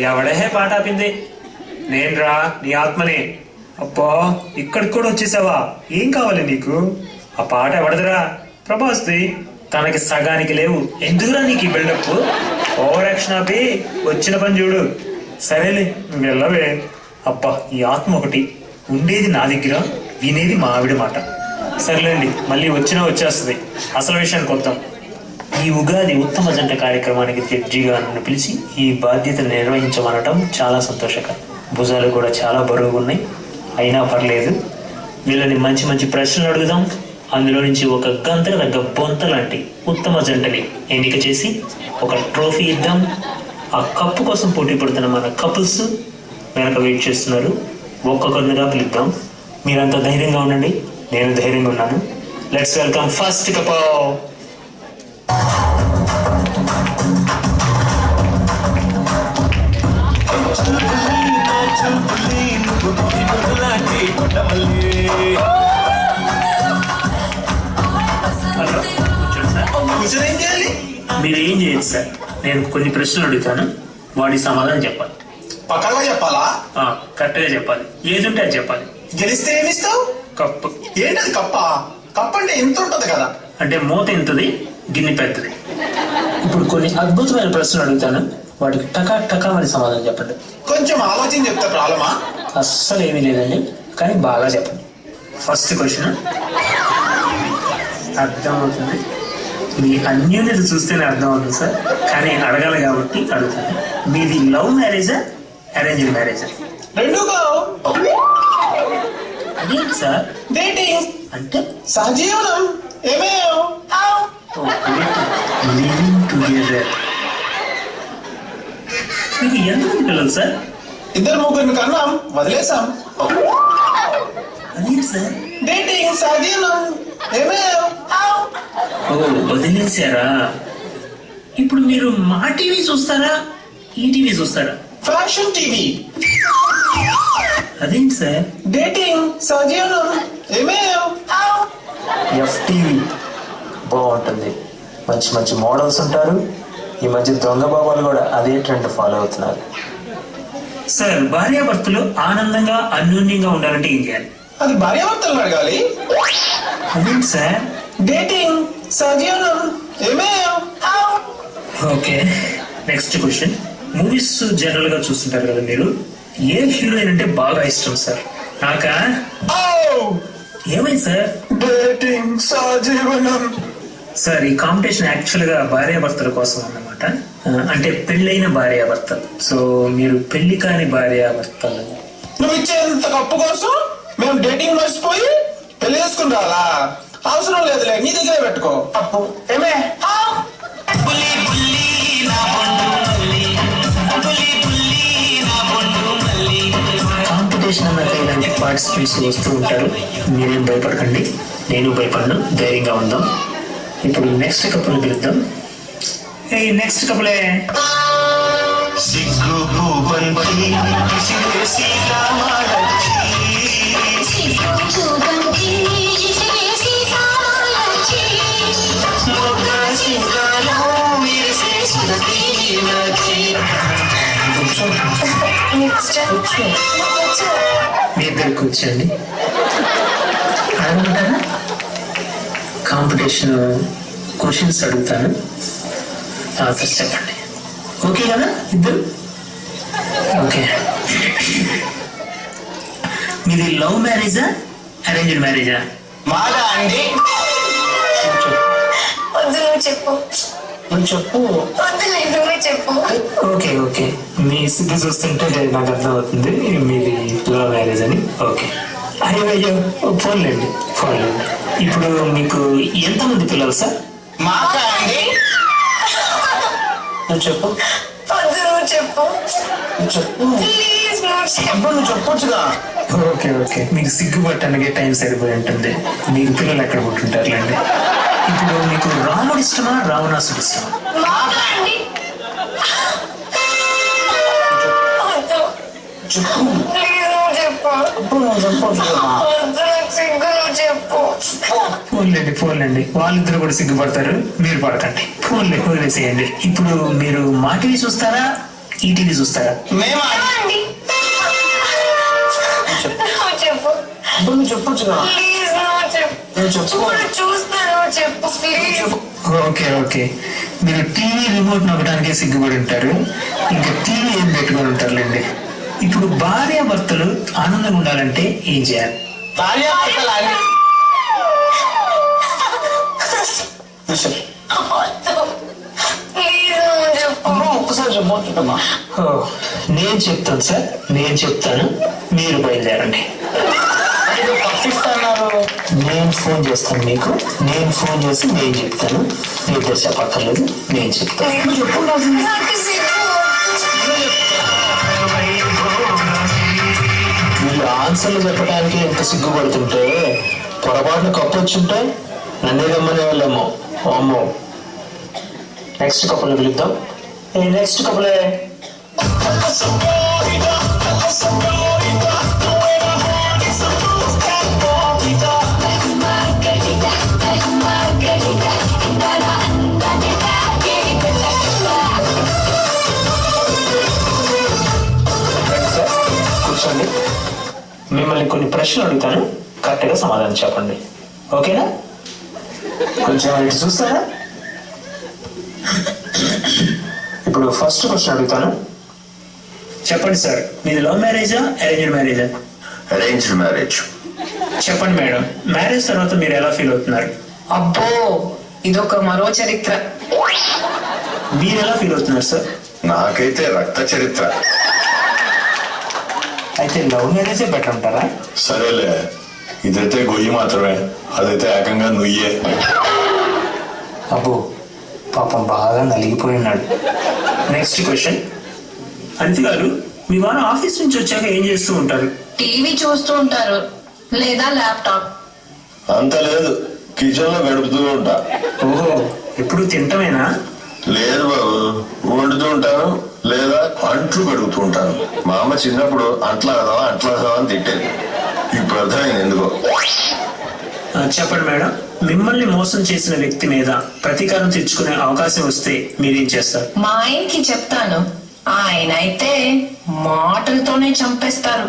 ఎవడే పాట ఆపింది? నేనురా, నీ ఆత్మనే. అబ్బా, ఇక్కడికి కూడా వచ్చేసావా? ఏం కావాలి నీకు? ఆ పాట ఎవడదురా? ప్రభాస్ది. తనకి సగానికి లేవు, ఎందుకురా నీకు ఈ బిల్డప్? ఓవర్ యాక్షన్ ఆపి వచ్చిన పని చూడు. సరేలే, నువ్వు వెళ్ళవే. అబ్బా, ఈ ఆత్మ ఒకటి ఉండేది నా దగ్గర, వినేది మా ఆవిడ మాట. సరేలేండి, మళ్ళీ వచ్చినా వచ్చేస్తుంది. అసలు విషయానికి వద్దాం. ఈ ఉగాది ఉత్తమ జంట కార్యక్రమానికి జడ్జిగా నన్ను పిలిచి ఈ బాధ్యతను నిర్వహించమనటం చాలా సంతోషకరం. భుజాలు కూడా చాలా బరువుగా ఉన్నాయి, అయినా పర్లేదు. వీళ్ళని మంచి మంచి ప్రశ్నలు అడుగుదాం. అందులో నుంచి ఒక గంతల దగ్గర బొంత లాంటి ఉత్తమ జంటని ఎన్నిక చేసి ఒక ట్రోఫీ ఇద్దాం. ఆ కప్పు కోసం పోటీ పడుతున్న మన కపుల్స్ వెనక వెయిట్ చేస్తున్నారు. ఒక్కొక్కరినిగా పిలుద్దాం. మీరంతా ధైర్యంగా ఉండండి, నేను ధైర్యంగా ఉన్నాను. Let's welcome first couple. మీరు ఏం చేయదు సార్, నేను కొన్ని ప్రశ్నలు అడుగుతాను, వాడి సమాధానం చెప్పాలి. పక్కగా చెప్పాలా? కరెక్ట్ గా చెప్పాలి. ఏది ఉంటే అది చెప్పాలి. గెలిస్తే ఏమిస్తావు? కప్పు. ఏంటది కప్ప? కప్ప అంటే ఎంత ఉంటది కదా? అంటే మూత ఎంతది, గిన్నె పెద్దది. ఇప్పుడు కొన్ని అద్భుతమైన ప్రశ్నలు అడుగుతాను, వాటికి టకా టకా అని సమాధానం చెప్పండి. కొంచెం ఆలోచన చెప్తే ప్రాబ్లమా? అస్సలు ఏమీ లేదండి, కానీ బాగా చెప్పండి. ఫస్ట్ క్వశ్చన్ అర్థమవుతుంది, మీ అన్యోన్యత చూస్తేనే అర్థమవుతుంది సార్, కానీ అడగాలి కాబట్టి అడుగుతాను. మీది లవ్ మ్యారేజా, అరేంజ్డ్ మ్యారేజా? రెండుగా. అదేంటి సార్? డేటింగ్ అంటే సహజీవనం. Living together. మీకు ఎంతమంది పిల్లలు సార్? 2-3 కన్నాం, వదిలేసాం. అదేంటి సార్? డేటింగ్ సహజీవనం. వదిలేసారా? ఇప్పుడు మీరు మా టీవీ చూస్తారా, ఈ టీవీ చూస్తారా? Fashion TV. అదేంటి సార్? డేటింగ్ సహజీవనం. FTV బాగుంటుంది, మంచి మంచి మోడల్స్ ఉంటారు. ఈ మధ్య దొంగ బాబాలు కూడా అదే ట్రెండ్ ఫాలో అవుతున్నారు. సార్, భార్యాభర్తలు ఆనందంగా అన్యోన్యంగా ఉండాలంటే ఏం చేయాలి? అది భార్యాభర్తలు అడగాలి. అదేంటి సార్? డేటింగ్ సహజీవనం. Okay, next question. Movies general గా చూస్తుంటారు కదా మీరు, ఏ హీరోయిన్ అంటే బాగా ఇష్టం సార్? నాకా? ఏమైంది సార్? డేటింగ్ సహజీవనం. సార్, ఈ కాంపిటీషన్ యాక్చువల్ గా భార్యాభర్తల కోసం అన్నమాట, అంటే పెళ్ళైన భార్యాభర్తలు. సో మీరు పెళ్లి కాని భార్యాభర్తలు. నువ్వు ఇచ్చేంత కప్పు కోసం మేము డేటింగ్ మర్చిపోయి పెళ్లి చేసుకుని రాలా? అవసరం లేదులే, నీ దగ్గరే పెట్టుకో. అప్పు ఏమే? కాంపిటీషన్ అన్నాక ఇలాంటి పార్టిసిపెంట్స్ వస్తూ ఉంటారు. మీరేం భయపడకండి, నేను భయపడను, ధైర్యంగా ఉందాం. ఇప్పుడు నెక్స్ట్ కపుల్ పిలుద్దాం. నెక్స్ట్ కపులే. మీ ఇద్దరు కూర్చోండి. అనుకుంటారా? కాంపిటీషన్ క్వశ్చన్స్ అడుగుతాను, ఆన్సర్స్ చెప్పండి. ఓకే కదా ఇద్దరు? ఓకే. మీది లవ్ మ్యారేజా, అరేంజ్డ్ మ్యారేజా? మాదా అండి? చెప్పు. ఓకే ఓకే, మీ సిద్ధి చూస్తుంటే నాకు అర్థమవుతుంది మీది లవ్ మ్యారేజ్ అని. ఓకే, అయ్యో ఫోన్లేండి. ఇప్పుడు మీకు ఎంతమంది పిల్లలు సార్? మాదా అండి? నువ్వు చెప్పు. నువ్వు చెప్పొచ్చుగా. ఓకే, మీకు సిగ్గుపట్టడానికి టైం సరిపోయి ఉంటుంది. మీకు పిల్లలు ఎక్కడ పుట్టుంటారులేండి. ఇప్పుడు మీకు రాముడు ఇష్టమా, రావణాసుడు ఇష్టమా? ఫోన్లేండి, వాళ్ళిద్దరు కూడా సిగ్గుపడతారు, మీరు పడకండి. వదిలేసేయండి. ఇప్పుడు మీరు మా టీవీ చూస్తారా, ఈటీవీ చూస్తారా? మేమా? ఏమండి? చెప్పు ఇప్పుడు నువ్వు చెప్పొచ్చుగా. ప్లీజ్, చెప్పు. నేను చెప్పు. చూస్తాను, చెప్పు ప్లీజ్. ఓకే ఓకే, మీరు టీవీ రిమోట్ నొక్కడానికే సిగ్గుపడి ఉంటారు, ఇంకా టీవీ ఏం పెట్టుకొని ఉంటారులేండి. ఇప్పుడు భార్యాభర్తలు ఆనందంగా ఉండాలంటే ఏం చేయాలి? భార్యాభర్తలు అని ప్లీజ్ చెప్పు. ఒక్కసారి చెప్పొచ్చుటమ్మా. ఓ, నేను చెప్తాను సార్, నేను చెప్తాను, మీరు బయలుదేరండి. తప్పిస్తున్నారు. నేను ఫోన్ చేస్తాను మీకు, నేను ఫోన్ చేసి నేను చెప్తాను, మీరు ఇద్దరు చెప్పక్కర్లేదు, నేను చెప్తాను. నువ్వు చెప్పుండాల్సింది. నాకు సిగ్గు. వీళ్ళు ఆన్సర్లు చెప్పడానికి ఎంత సిగ్గుపడుతుంటే పొరపాటున కప్పు వచ్చుంటే నన్నే రమ్మనే వాళ్ళేమో. అమ్మో, నెక్స్ట్ కప్పులు పిలుద్దాం. నెక్స్ట్ కప్పులే. కూర్చోండి, మిమ్మల్ని కొన్ని ప్రశ్నలు అడుగుతాను, కరెక్ట్గా సమాధానం చెప్పండి. ఓకేనా? కొంచెం ఇటు చూస్తారా? ఇప్పుడు ఫస్ట్ క్వశ్చన్ అడుగుతాను, చెప్పండి సార్, మీది లవ్ మ్యారేజా అరేంజ్డ్ మ్యారేజా? Arranged marriage. చెప్పండి మేడం, మ్యారేజ్ తర్వాత మీరు ఎలా ఫీల్ అవుతున్నారు? అబ్బో, ఇదొక మరో చరిత్ర. మీరు ఎలా ఫీల్ అవుతున్నారు సార్? నాకైతే రక్త చరిత్ర. అయితే లవ్ మ్యారేజే బెటర్ అంటారా? సరేలే, ఇదైతే గొయ్యి మాత్రమే, అదైతే ఏకంగా నుయ్యే. అబ్బో, పాపం బాగా నలిగిపోయినాడు. నెక్స్ట్ క్వశ్చన్, అంతి గారు, మీ వారు ఆఫీస్ నుంచి వచ్చాక ఏం చేస్తూ ఉంటారు? టీవీ చూస్తూ ఉంటారు లేదా ల్యాప్టాప్. అంత లేదు, కిచెన్ లో గడుపుతూ ఉంటా. ఓహో, ఎప్పుడు తింటమేనా? లేదు బాబు, వండుతూ ఉంటాను లేదా అంట్లు కడుగుతూ ఉంటాను. మా అమ్మ చిన్నప్పుడు అంట్లా కదవా అని తిట్టేది. ఇప్పుడు అర్థమైంది ఎందుకో. చెప్పండి మేడం, మిమ్మల్ని మోసం చేసిన వ్యక్తి మీద ప్రతీకారం తెచ్చుకునే అవకాశం వస్తే మీరేం చేస్తారు? మా ఆయనకి చెప్తాను, ఆయన అయితే మాటలతోనే చంపేస్తారు.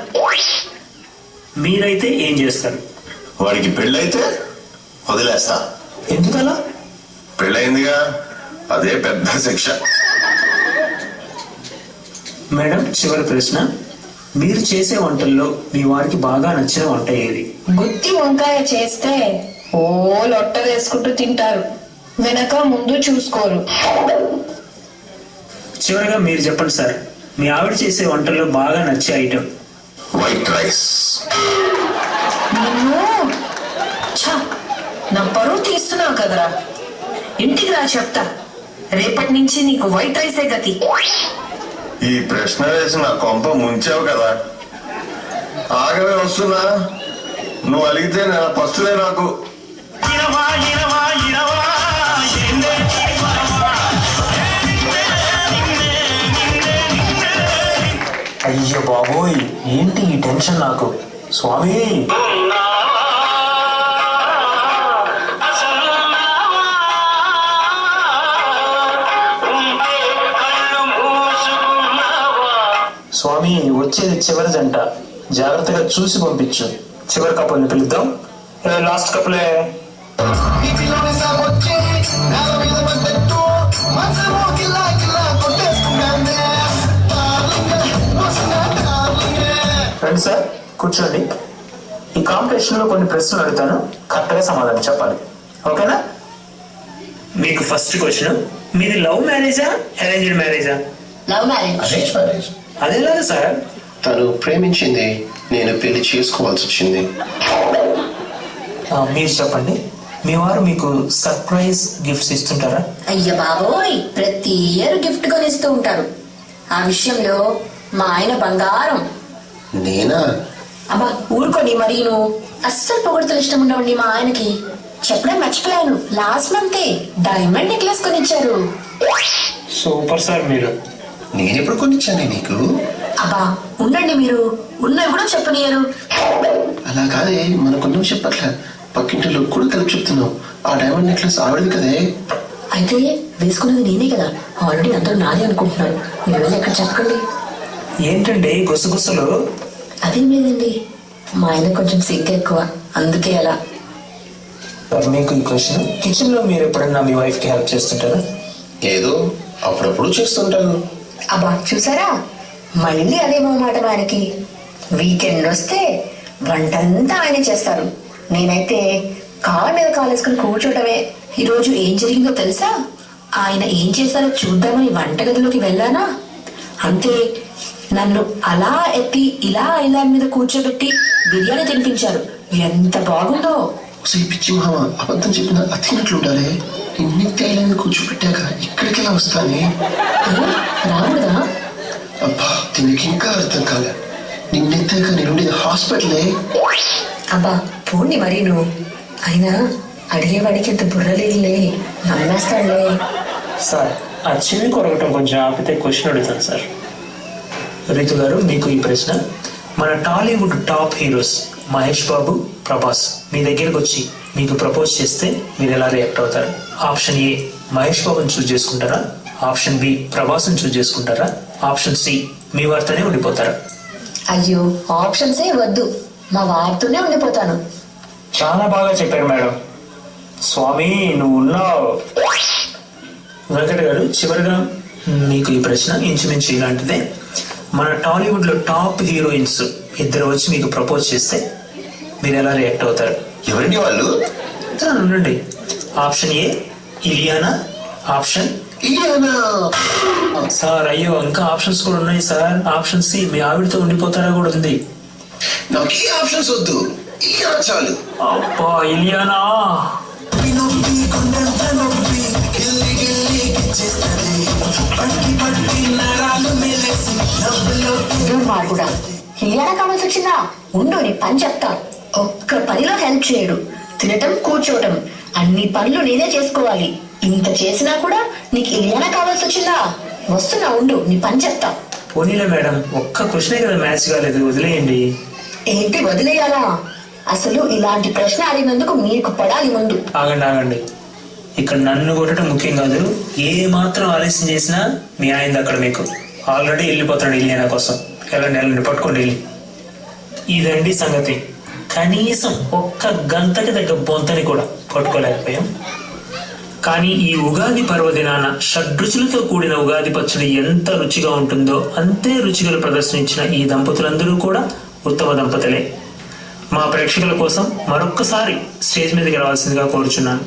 మీరైతే ఏం చేస్తారు? వాడికి పెళ్ళైతే వదిలేస్తా. ఎందుకలా? పెళ్ళయిందిగా, అదే పెద్ద శిక్ష. మేడం, చివరి ప్రశ్న, మీరు చేసే వంటల్లో మీ వారికి బాగా నచ్చిన వంట ఏది? గుత్తి వంకాయ చేస్తే ఓ లొట్టలేసుకుంటూ తింటారు, వెనక ముందు చూసుకోరు. చివరిగా మీరు చెప్పండి సార్, మీ ఆవిడ చేసే వంటల్లో బాగా నచ్చే ఐటెం? White rice. నిన్ను ఛ, నా పరువు తీస్తున్నావు కదరా, ఇంటికి రా చెప్తా, రేపటి నుంచి నీకు వైట్ రైసే గతి. ఈ ప్రశ్న వేసి నా కొంప ముంచావు కదా. ఆగవే, వస్తున్నా. నువ్వు అలిగితే నేను పస్తులే నాకు. అయ్యో బాబోయ్, ఏంటి ఈ టెన్షన్ నాకు? స్వామి, స్వామి, వచ్చేది చివరి జంట, జాగ్రత్తగా చూసి పంపించు. చివరి కప్పుల్ని పిలుద్దాం. లాస్ట్ కప్పులే. రండి సార్, కూర్చోండి. ఈ కాంపిటీషన్ లో కొన్ని ప్రశ్నలు అడుగుతాను, కరెక్ట్ గా సమాధానం చెప్పాలి. ఓకేనా? మీకు ఫస్ట్ క్వశ్చన్, మీది లవ్ మ్యారేజా అరేంజ్డ్ మ్యారేజా? Love marriage. Arrange marriage. అదేలాగా సార్? తను ప్రేమించింది, నేను పెళ్లి చేసుకోవాల్సి వచ్చింది. మీరు చెప్పండి, మీ వారు మీకు సర్ప్రైజ్ గిఫ్ట్స్ ఇస్తుంటారా? అయ్య బాబోయ్, ప్రతి ఇయర్ గిఫ్ట్ కొనిస్తూ ఉంటారు. ఆ విషయంలో మా ఆయన బంగారం. నేనా? అబ్బా ఊరుకోండి, మరి నువ్వు అస్సలు పొగడతలు ఇష్టం ఉండవండి మా ఆయనకి. చెప్పడం మర్చిపోయాను, లాస్ట్ మంతే డైమండ్ నెక్లెస్ కొనిచ్చారు. సూపర్ సార్ మీరు. నేనెప్పుడు కొనిచ్చానే నీకు? అబ్బా ఉండండి, మీరు ఉన్నవి కూడా చెప్పనియరు. అలా కాదే, మనకున్న విషయం పట్ల పక్కింటిలో కూడా కలిపి చెప్తున్నావు. ఆ డైమండ్ నెక్లెస్ ఆవిడది కదే. అయితే వేసుకున్నది నేనే కదా, ఆల్రెడీ అందరూ నాదే అనుకుంటున్నారు. మీరు వెళ్ళి ఎక్కడ చెప్పకండి. ఏంటండి గుసగుసలు? అదేం లేదండి, మా ఆయన కొంచెం సిగ్గు ఎక్కువ, అందుకే అలా. మరి మీకు ఈ క్వశ్చన్, కిచెన్ లో మీరు ఎప్పుడన్నా మీ వైఫ్ కి హెల్ప్ చేస్తుంటారా? ఏదో అప్పుడప్పుడు చేస్తుంటాను. అబ్బా చూసారా, మళ్ళీ అదేమో మాట ఆయనకి. వీకెండ్ వస్తే వంటంతా ఆయన చేస్తారు, నేనైతే కాళ్ళ మీద కాలేసుకుని కూర్చోటమే. ఈరోజు ఏం జరిగిందో తెలుసా? ఆయన ఏం చేశారో చూద్దామని వంటగదిలోకి వెళ్ళానా, అంతే నన్ను అలా ఎత్తి ఇలా ఐలాండ్ మీద కూర్చోబెట్టి బిర్యానీ తినిపించారు. ఎంత బాగుందో. ఒకసారి పిచ్చి మామ అబద్ధం చెప్పిన అతినట్లుండాలి. ఇన్ని తేలని కూర్చోబెట్టాక ఇక్కడికి ఎలా వస్తానే? రాముడా? అబ్బా దీనికి ఇంకా అర్థం కాలే. నిన్నెత్తాక నేనుండేది హాస్పిటలే. అబ్బా పోండి మరి నువ్వు. అయినా అడిగేవాడికి ఇంత బుర్రలేదులే, నమ్మేస్తాడులే. సార్ ఆ చెవి కొరగటం కొంచెం ఆపితే క్వశ్చన్ అడుగుతాను సార్. రితు గారు మీకు ఈ ప్రశ్న, మన Tollywood top heroes Mahesh Babu, Prabhas మీ దగ్గరకు వచ్చి మీకు ప్రపోజ్ చేస్తే మీరు ఎలా రియాక్ట్ అవుతారు? ఆప్షన్ ఏ మహేష్ బాబుని చూస్ చేసుకుంటారా? ఆప్షన్ బి ప్రభాస్ని చూస్ చేసుకుంటారా? ఆప్షన్ సి మీ వారితోనే ఉండిపోతారా? అయ్యో ఆప్షన్సే వద్దు, మా వారితోనే ఉండిపోతాను. చాలా బాగా చెప్పారు మేడం. స్వామి నువ్వు ఉన్నావు. వెంకట గారు చివరిగా మీకు ఈ ప్రశ్న ఇంచుమించు ఇలాంటిదే. మన టాలీవుడ్ లో టాప్ హీరోయిన్స్ ఇద్దరు వచ్చి మీకు ప్రపోజ్ చేస్తే మీరు ఎలా రియాక్ట్ అవుతారు? ఎవరండి వాళ్ళు? ఉండండి. Option A Ileana, option Ileana. Sir అయ్యో ఇంకా ఆప్షన్స్ కూడా ఉన్నాయి సార్. ఆప్షన్ సి మీ ఆవిడతో ఉండిపోతారా కూడా ఉంది. నాకు ఈ ఆప్షన్స్ వద్దు, ఇలియానా చాలు. అబ్బా ఇలియానా. కూడా ఇలియానా కావాల్సి వచ్చిందా? ఉండు నీ పని చెప్తా. ఒక్క పనిలో హెల్ప్ చేయడు, తినటం కూర్చోవటం అన్ని పనులు నేనే చేసుకోవాలి. ఇంత చేసినా కూడా నీకు ఇలియానా కావాల్సి వచ్చిందా? వస్తున్నా ఉండు, నీ పని చెప్తా. పోనీలే మేడం, ఒక్క క్వశ్చనే కదా మ్యాచ్ కాలేదు, వదిలేయండి. ఏంటి వదిలేయాలా? అసలు ఇలాంటి ప్రశ్న అడిగినందుకు మీకు పడాలి ముందు. ఆగండి ఆగండి, ఇక్కడ నన్ను కొట్టడం ముఖ్యం కాదు. ఏ మాత్రం ఆలస్యం చేసినా మీ ఆయన అక్కడ మీకు ఆల్రెడీ వెళ్ళిపోతాడు ఇలియానా కోసం. వెళ్ళండి పట్టుకోండి వెళ్ళి. ఇదండి సంగతి. కనీసం ఒక్క గంటకి దగ్గర బొంతని కూడా పట్టుకోలేకపోయాం. కానీ ఈ ఉగాది పర్వదినాన షడ్రుచులతో కూడిన ఉగాది పచ్చడి ఎంత రుచిగా ఉంటుందో అంతే రుచిగల ప్రదర్శనించిన ఈ దంపతులందరూ కూడా ఉత్తమ దంపతులే. మా ప్రేక్షకుల కోసం మరొక్కసారి స్టేజ్ మీదకి రావాల్సిందిగా కోరుచున్నాను.